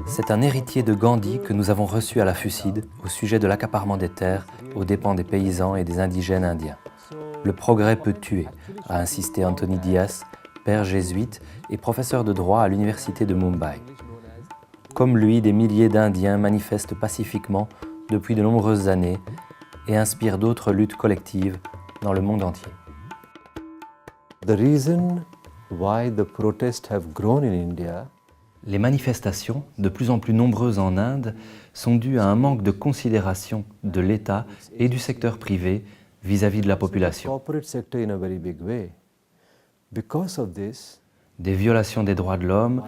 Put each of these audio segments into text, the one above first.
C'est un héritier de Gandhi que nous avons reçu à la Fucide au sujet de l'accaparement des terres aux dépens des paysans et des indigènes indiens. Le progrès peut tuer, a insisté Anthony Dias, père jésuite et professeur de droit à l'université de Mumbai. Comme lui, des milliers d'Indiens manifestent pacifiquement depuis de nombreuses années et inspirent d'autres luttes collectives dans le monde entier. Les manifestations, de plus en plus nombreuses en Inde, sont dues à un manque de considération de l'État et du secteur privé vis-à-vis de la population. Des violations des droits de l'homme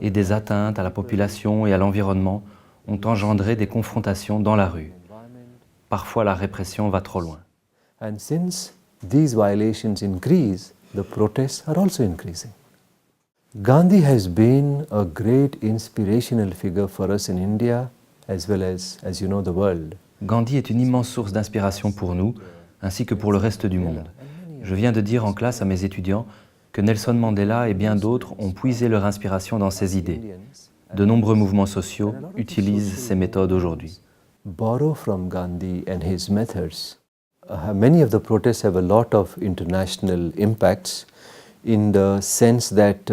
et des atteintes à la population et à l'environnement ont engendré des confrontations dans la rue. Parfois, la répression va trop loin. And since these violations increase, the protests are also increasing. Gandhi has been a great inspirational figure for us in India as well as you know, the world. Gandhi est une immense source d'inspiration pour nous, ainsi que pour le reste du monde. Je viens de dire en classe à mes étudiants que Nelson Mandela et bien d'autres ont puisé leur inspiration dans ses idées. De nombreux mouvements sociaux utilisent ces méthodes aujourd'hui. Borrow from Gandhi and his methods. Many of the protests have a lot of international impacts in the sense that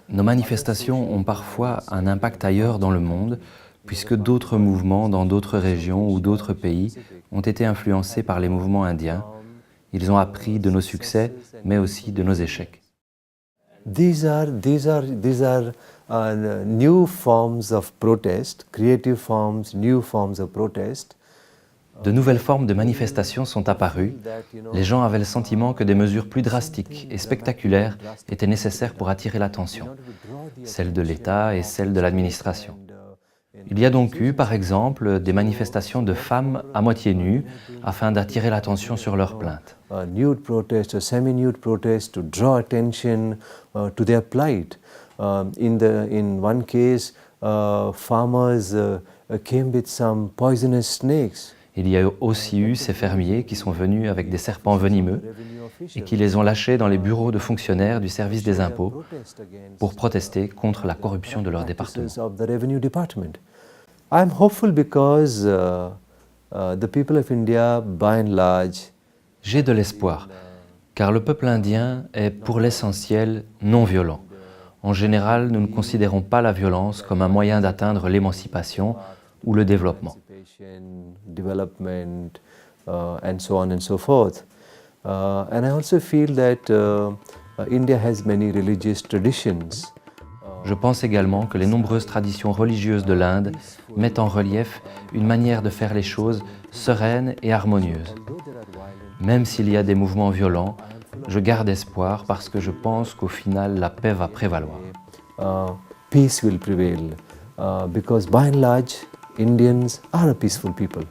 nos manifestations ont parfois un impact ailleurs dans le monde, puisque d'autres mouvements dans d'autres régions ou d'autres pays ont été influencés par les mouvements indiens. Ils ont appris de nos succès, mais aussi de nos échecs. These are new forms of protest, creative forms, new forms of protest. De nouvelles formes de manifestations sont apparues. Les gens avaient le sentiment que des mesures plus drastiques et spectaculaires étaient nécessaires pour attirer l'attention, celle de l'État et celle de l'administration. Il y a donc eu, par exemple, des manifestations de femmes à moitié nues afin d'attirer l'attention sur leurs plaintes. Nude protest, semi-nude protest to draw attention to their plight. In one case, farmers came with some poisonous snakes. Il y a aussi eu ces fermiers qui sont venus avec des serpents venimeux et qui les ont lâchés dans les bureaux de fonctionnaires du service des impôts pour protester contre la corruption de leur département. I'm hopeful because the people of India, by and large, j'ai de l'espoir, car le peuple indien est pour l'essentiel non violent. En général, nous ne considérons pas la violence comme un moyen d'atteindre l'émancipation ou le développement. Development, and so on and so forth. And I also feel that India has many religious traditions. Je pense également que les nombreuses traditions religieuses de l'Inde mettent en relief une manière de faire les choses sereine et harmonieuse. Même s'il y a des mouvements violents, je garde espoir parce que je pense qu'au final, la paix va prévaloir. Peace will prevail because by and large, Indians are a peaceful people.